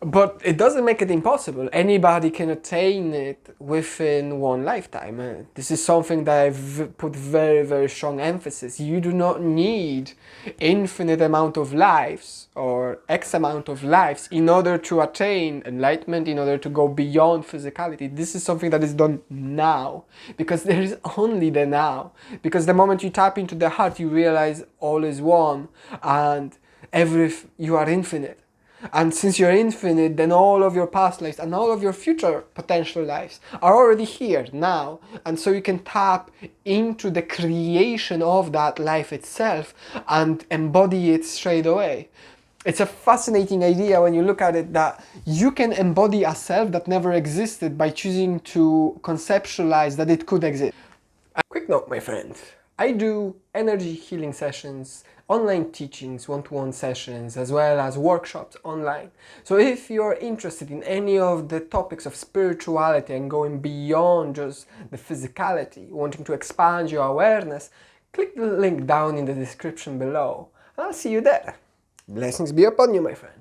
But it doesn't make it impossible. Anybody can attain it within one lifetime. This is something that I've put very, very strong emphasis. You do not need infinite amount of lives or X amount of lives in order to attain enlightenment, in order to go beyond physicality. This is something that is done now, because there is only the now. Because the moment you tap into the heart, you realize all is one and you are infinite. And since you're infinite, then all of your past lives and all of your future potential lives are already here now. And so you can tap into the creation of that life itself and embody it straight away. It's a fascinating idea when you look at it, that you can embody a self that never existed by choosing to conceptualize that it could exist. A quick note, my friend. I do energy healing sessions, online teachings, one-to-one sessions, as well as workshops online. So if you're interested in any of the topics of spirituality and going beyond just the physicality, wanting to expand your awareness, click the link down in the description below, and I'll see you there. Blessings be upon you, my friend.